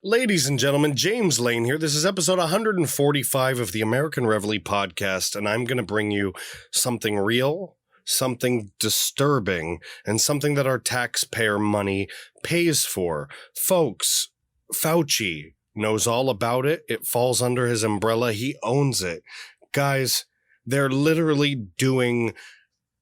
Ladies and gentlemen, James Lane here. This is episode 145 of the American Reveille Podcast, and I'm going to bring you something real, something disturbing, and something that our taxpayer money pays for. Folks, Fauci knows all about it. It falls under his umbrella. He owns it. Guys, they're literally doing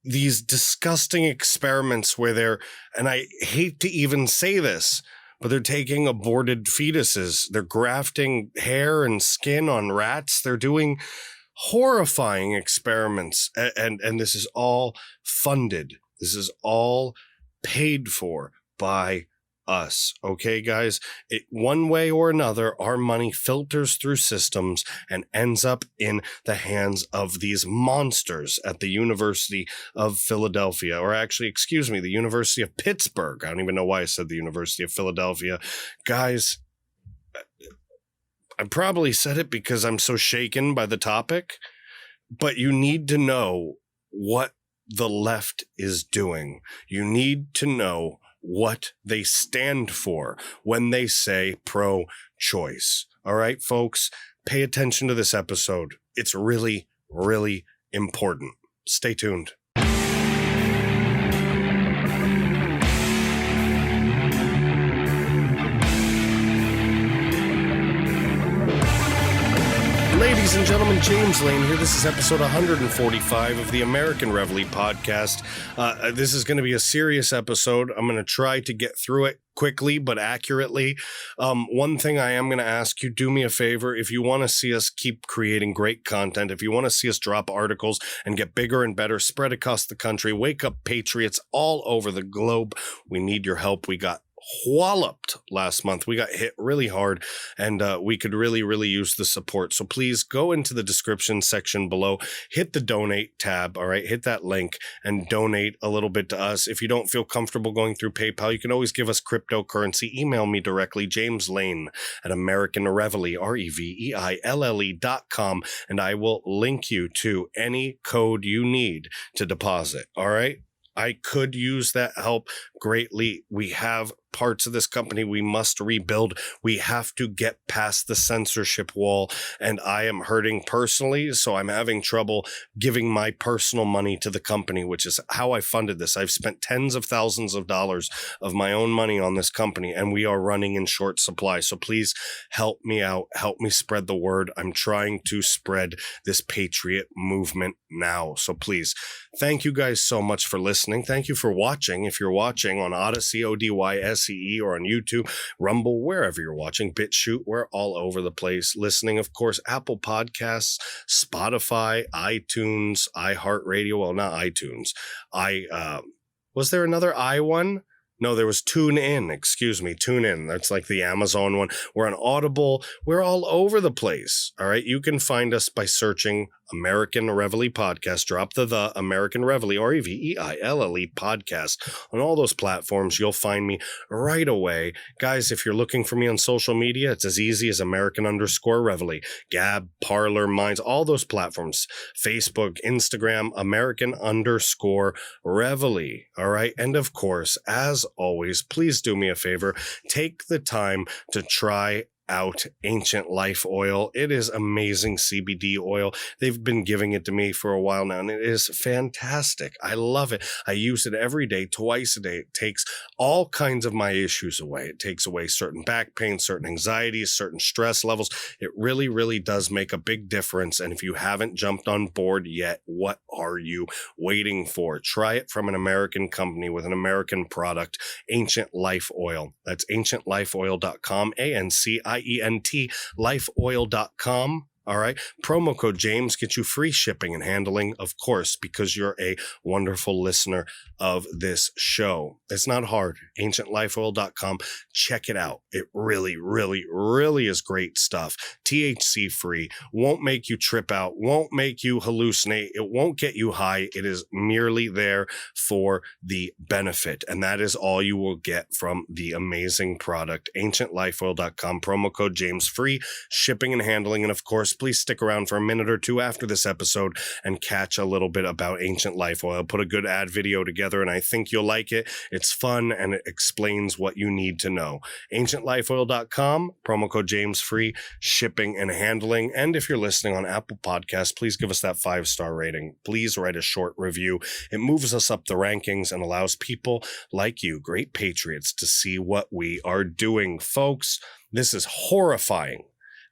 these disgusting experiments where they're, and I hate to even say this, but they're taking aborted fetuses. They're grafting hair and skin on rats. They're doing horrifying experiments. And this is all funded. This is all paid for by us. Okay, guys? One way or another, our money filters through systems and ends up in the hands of these monsters at the University of Philadelphia, or actually, excuse me, the University of Pittsburgh. I don't even know why I said the University of Philadelphia. Guys, I probably said it because I'm so shaken by the topic, but you need to know what the left is doing. You need to know what they stand for when they say pro-choice. All right, folks, pay attention to this episode. It's really, really important. Stay tuned. Ladies and gentlemen, James Lane here. This is episode 145 of the American Reveille Podcast. This is going to be a serious episode. I'm going to try to get through it quickly but accurately. One thing I am going to ask you, do me a favor. If you want to see us keep creating great content, if you want to see us drop articles and get bigger and better, spread across the country, wake up patriots all over the globe, we need your help. We got walloped last month. We got hit really hard, and we could really use the support. So please go into the description section below, hit the donate tab, all right? Hit that link and donate a little bit to us. If you don't feel comfortable going through PayPal, you can always give us cryptocurrency. Email me directly, James Lane at American Reveille, REVEILLE.com, and I will link you to any code you need to deposit, all right? I could use that help greatly. We have parts of this company we must rebuild. We have to get past the censorship wall, and I am hurting personally, so I'm having trouble giving my personal money to the company, which is how I funded this. I've spent tens of thousands of dollars of my own money on this company, and we are running in short supply. So please help me out. Help me spread the word. I'm trying to spread this patriot movement now. So please, thank you guys so much for listening. Thank you for watching. If you're watching on Odyssey, ODYSEE, or on YouTube, Rumble, wherever you're watching, BitChute, we're all over the place. Listening, of course, Apple Podcasts, Spotify, iTunes, iHeartRadio. Well, not iTunes. Was there another I one? No, there was TuneIn. Excuse me, TuneIn. That's like the Amazon one. We're on Audible. We're all over the place. All right. You can find us by searching American Reveille Podcast. Drop the American Reveille, REVEILLE Podcast on all those platforms. You'll find me right away. Guys, if you're looking for me on social media, it's as easy as American_Reveille. Gab, Parler, Minds, all those platforms. Facebook, Instagram, American_Reveille. All right. And of course, as always, please do me a favor. Take the time to try out Ancient Life Oil. It is amazing CBD oil. They've been giving it to me for a while now, and it is fantastic. I love it. I use it every day, twice a day. It takes all kinds of my issues away. It takes away certain back pain, certain anxieties, certain stress levels. It really does make a big difference. And if you haven't jumped on board yet, what are you waiting for? Try it from an American company with an American product, Ancient Life Oil. That's ancientlifeoil.com, ANCIENT, lifeoil.com. All right. Promo code James gets you free shipping and handling, of course, because you're a wonderful listener of this show. It's not hard. AncientLifeOil.com. Check it out. It really is great stuff. THC free. Won't make you trip out. Won't make you hallucinate. It won't get you high. It is merely there for the benefit. And that is all you will get from the amazing product. AncientLifeOil.com. Promo code James. Free shipping and handling. And of course, please stick around for a minute or two after this episode and catch a little bit about Ancient Life Oil. I'll put a good ad video together, and I think you'll like it. It's fun, and it explains what you need to know. AncientLifeOil.com, promo code James, free shipping and handling. And if you're listening on Apple Podcasts, please give us that 5-star rating. Please write a short review. It moves us up the rankings and allows people like you, great patriots, to see what we are doing. Folks, this is horrifying.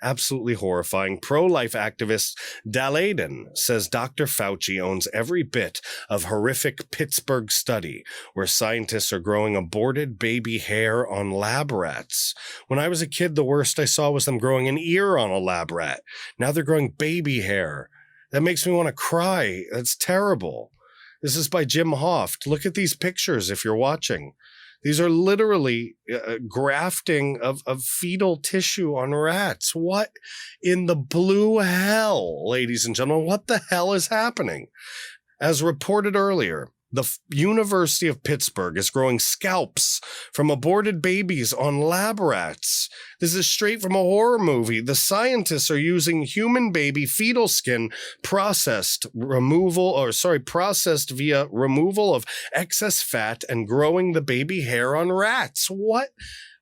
Absolutely horrifying. Pro-life activist Daleiden says Dr. Fauci owns every bit of horrific Pittsburgh study where scientists are growing aborted baby hair on lab rats. When I was a kid, the worst I saw was them growing an ear on a lab rat. Now they're growing baby hair. That makes me want to cry. That's terrible. This is by Jim Hoft. Look at these pictures if you're watching. These are literally grafting of fetal tissue on rats. What in the blue hell, ladies and gentlemen? What the hell is happening? As reported earlier, the University of Pittsburgh is growing scalps from aborted babies on lab rats. This is straight from a horror movie. The scientists are using human baby fetal skin processed via removal of excess fat and growing the baby hair on rats.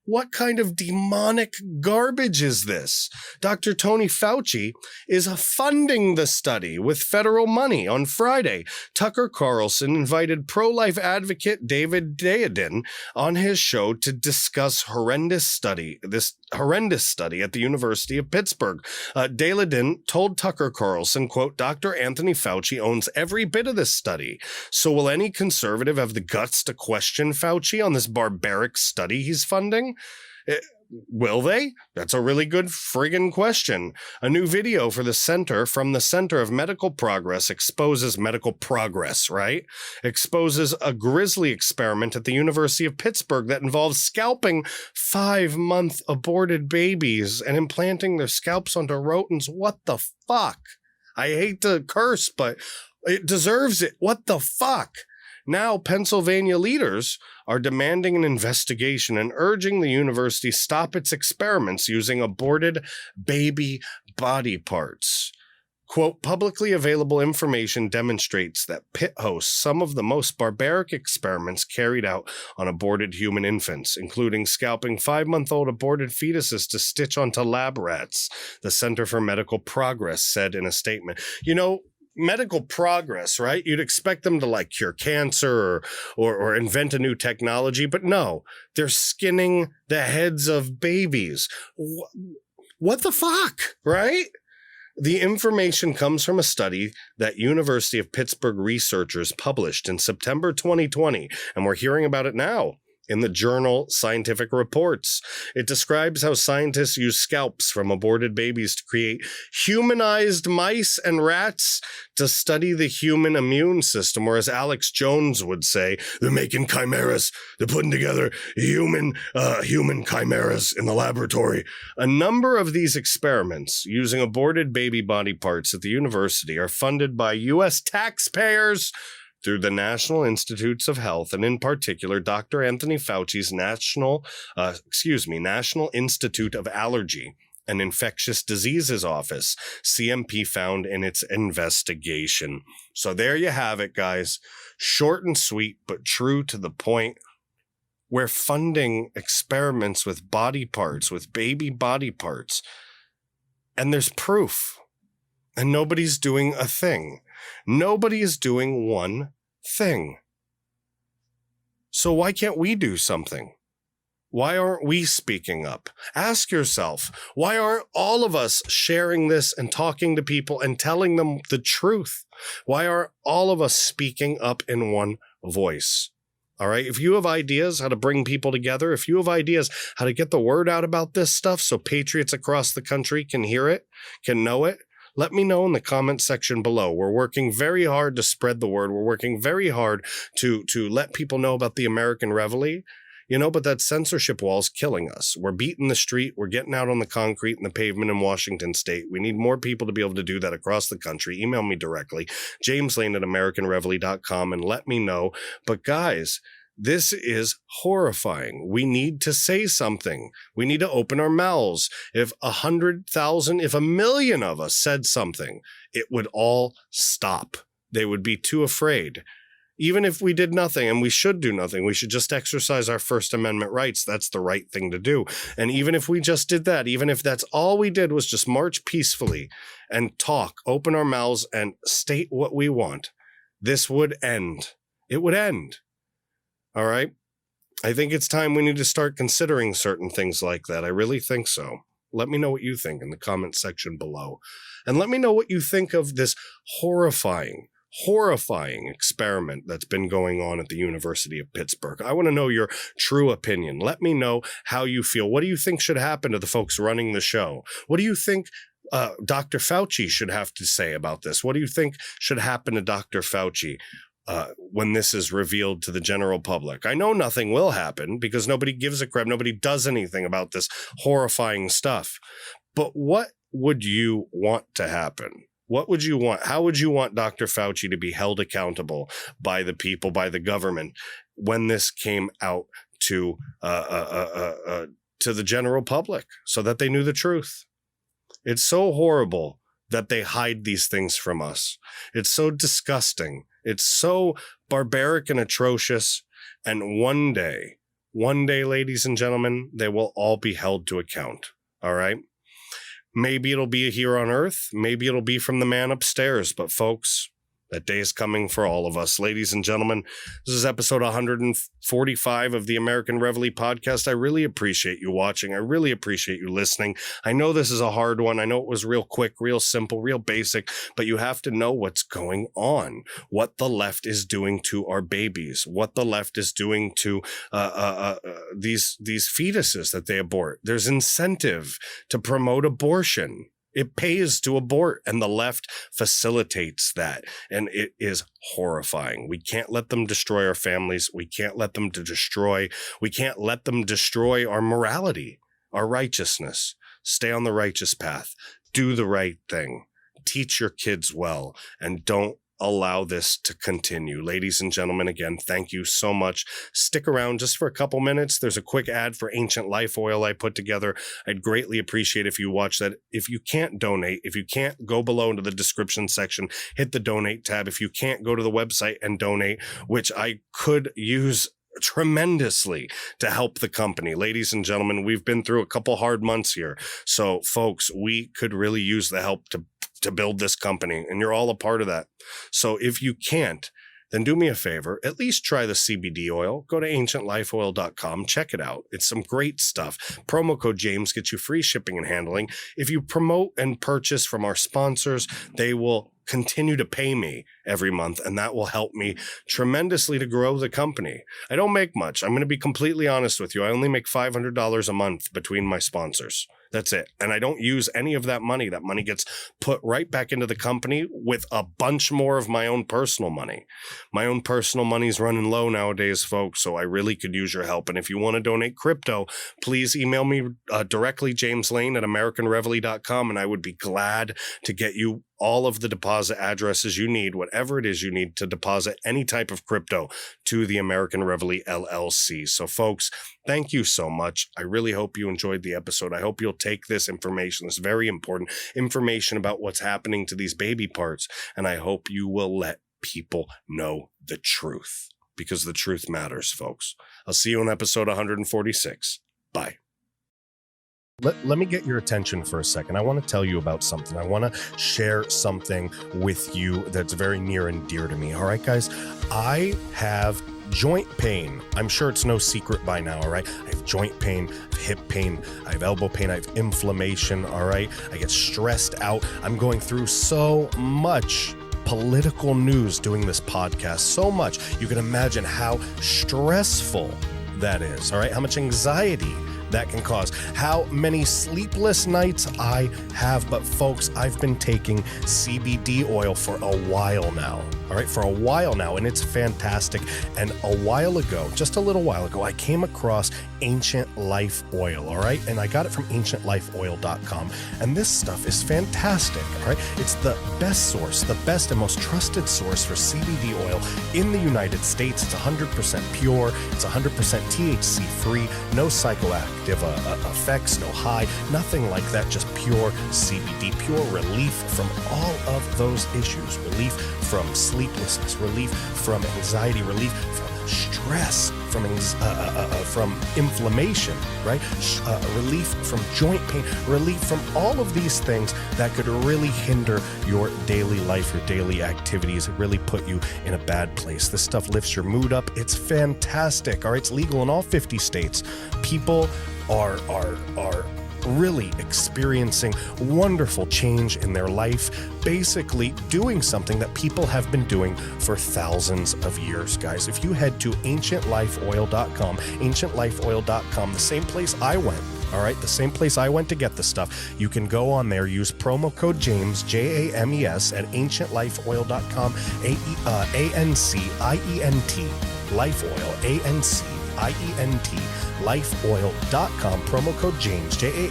What kind of demonic garbage is this? Dr. Tony Fauci is funding the study with federal money. On Friday, Tucker Carlson invited pro-life advocate David Daleiden on his show to discuss this horrendous study at the University of Pittsburgh. Daleiden told Tucker Carlson, quote, Dr. Anthony Fauci owns every bit of this study. So will any conservative have the guts to question Fauci on this barbaric study he's funding? Will they? That's a really good friggin' question. A new video from the Center of Medical Progress exposes exposes a grisly experiment at the University of Pittsburgh that involves scalping 5-month aborted babies and implanting their scalps onto rodents. What the fuck? I hate to curse, but it deserves it. What the fuck? Now, Pennsylvania leaders are demanding an investigation and urging the university stop its experiments using aborted baby body parts. Quote, publicly available information demonstrates that Pitt hosts some of the most barbaric experiments carried out on aborted human infants, including scalping 5-month-old aborted fetuses to stitch onto lab rats, the Center for Medical Progress said in a statement. You know, medical progress, right? You'd expect them to like cure cancer or invent a new technology, but no, they're skinning the heads of babies. What the fuck, right? The information comes from a study that University of Pittsburgh researchers published in September 2020, and we're hearing about it now in the journal Scientific Reports. It describes how scientists use scalps from aborted babies to create humanized mice and rats to study the human immune system, or as Alex Jones would say, they're making chimeras. They're putting together human chimeras in the laboratory. A number of these experiments using aborted baby body parts at the university are funded by U.S. taxpayers through the National Institutes of Health, and in particular, Dr. Anthony Fauci's National Institute of Allergy and Infectious Diseases Office, CMP, found in its investigation. So there you have it, guys. Short and sweet, but true to the point. We're funding experiments with body parts, with baby body parts, and there's proof, and nobody's doing a thing. Nobody is doing one thing. So why can't we do something? Why aren't we speaking up? Ask yourself, why aren't all of us sharing this and talking to people and telling them the truth? Why aren't all of us speaking up in one voice? All right. If you have ideas how to bring people together, if you have ideas how to get the word out about this stuff so patriots across the country can hear it, can know it, let me know in the comment section below. We're working very hard to spread the word. We're working very hard to let people know about the American Reveille, but that censorship wall is killing us. We're beating the street. We're getting out on the concrete and the pavement in Washington state. We need more people to be able to do that across the country. Email me directly, jameslane@AmericanReveille.com, and let me know. But guys, This is horrifying. We need to say something. We need to open our mouths. If 100,000, if 1 million of us said something, it would all stop. They would be too afraid. Even if we did nothing, and we should do nothing, we should just exercise our First Amendment rights. That's the right thing to do. And even if we just did that, even if that's all we did was just march peacefully and talk, open our mouths and state what we want, this would end. It would end. All right? I think it's time we need to start considering certain things like that. I really think so. Let me know what you think in the comment section below. And let me know what you think of this horrifying experiment that's been going on at the University of Pittsburgh. I want to know your true opinion. Let me know how you feel. What do you think should happen to the folks running the show? What do you think Dr. Fauci should have to say about this? What do you think should happen to Dr. Fauci when this is revealed to the general public? I know nothing will happen because nobody gives a crap. Nobody does anything about this horrifying stuff. But what would you want to happen? What would you want? How would you want Dr. Fauci to be held accountable by the people, by the government, when this came out to the general public so that they knew the truth? It's so horrible that they hide these things from us. It's so disgusting. It's so barbaric and atrocious. And one day, ladies and gentlemen, they will all be held to account. All right? Maybe it'll be here on earth. Maybe it'll be from the man upstairs. But folks, that day is coming for all of us. Ladies and gentlemen, this is episode 145 of the American Reveille Podcast. I really appreciate you watching. I really appreciate you listening. I know this is a hard one. I know it was real quick, real simple, real basic, but you have to know what's going on, what the left is doing to our babies, what the left is doing to these fetuses that they abort. There's incentive to promote abortion. It pays to abort, and the left facilitates that, and it is horrifying. We can't let them destroy our families. We can't let them destroy our morality, our righteousness. Stay on the righteous path. Do the right thing. Teach your kids well, and don't allow this to continue. Ladies and gentlemen, again, thank you so much. Stick around just for a couple minutes. There's a quick ad for Ancient Life Oil I put together. I'd greatly appreciate if you watch that. If you can't donate, if you can't, go below into the description section, hit the donate tab. If you can't, go to the website and donate, which I could use tremendously to help the company. Ladies and gentlemen, we've been through a couple hard months here. So folks, we could really use the help to build this company, and you're all a part of that. So if you can't, then do me a favor, at least try the CBD oil. Go to ancientlifeoil.com, check it out. It's some great stuff. Promo code James gets you free shipping and handling. If you promote and purchase from our sponsors, they will continue to pay me every month, and that will help me tremendously to grow the company. I don't make much. I'm going to be completely honest with you. I only make $500 a month between my sponsors. That's it. And I don't use any of that money. That money gets put right back into the company with a bunch more of my own personal money. My own personal money is running low nowadays, folks, so I really could use your help. And if you want to donate crypto, please email me directly, jameslane@americanreveille.com, and I would be glad to get you all of the deposit addresses you need, whatever it is you need to deposit any type of crypto to the American Reveille LLC. So folks, thank you so much. I really hope you enjoyed the episode. I hope you'll take this information, this very important information about what's happening to these baby parts, and I hope you will let people know the truth, because the truth matters, folks. I'll see you on episode 146. Bye. Let me get your attention for a second. I want to tell you about something. I want to share something with you that's very near and dear to me. All right, guys, I have joint pain. I'm sure it's no secret by now, all right? I have joint pain, I have hip pain, I have elbow pain, I have inflammation, all right? I get stressed out. I'm going through so much political news doing this podcast, so much. You can imagine how stressful that is, all right? How much anxiety that can cause. How many sleepless nights I have. But folks, I've been taking CBD oil for a while now. All right, for a while now, and it's fantastic. And a while ago, just a little while ago, I came across Ancient Life Oil, all right? And I got it from ancientlifeoil.com. And this stuff is fantastic, all right? It's the best source, the best and most trusted source for CBD oil in the United States. It's 100% pure. It's 100% THC free, no psychoactive effects, no high, nothing like that, just pure CBD, pure relief from all of those issues, relief from sleeplessness, relief from anxiety, relief from stress, from inflammation, right? Relief from joint pain, relief from all of these things that could really hinder your daily life, your daily activities, really put you in a bad place. This stuff lifts your mood up. It's fantastic. All right, it's legal in all 50 states. People are really experiencing wonderful change in their life, basically doing something that people have been doing for thousands of years, guys. If you head to ancientlifeoil.com, ancientlifeoil.com, the same place I went, all right, the same place I went to get the stuff, you can go on there, use promo code James, James, at ancientlifeoil.com, ANCIENT, Life Oil, ANCIENT, lifeoil.com, promo code James, James,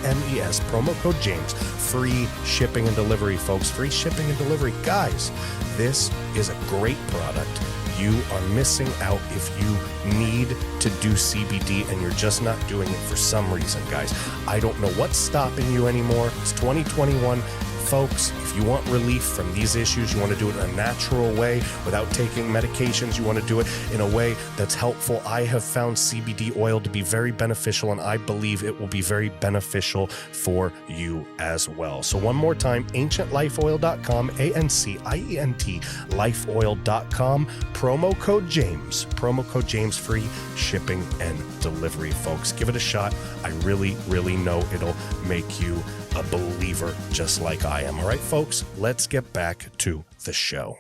promo code James. Free shipping and delivery, folks. Free shipping and delivery. Guys, this is a great product. You are missing out if you need to do CBD and you're just not doing it for some reason, guys. I don't know what's stopping you anymore. It's 2021. Folks, if you want relief from these issues, you want to do it in a natural way without taking medications, you want to do it in a way that's helpful. I have found CBD oil to be very beneficial, and I believe it will be very beneficial for you as well. So one more time, ancientlifeoil.com, ANCIENT, lifeoil.com, promo code James, free shipping and delivery, folks. Give it a shot. I really, really know it'll make you a believer just like I am. All right, folks, let's get back to the show.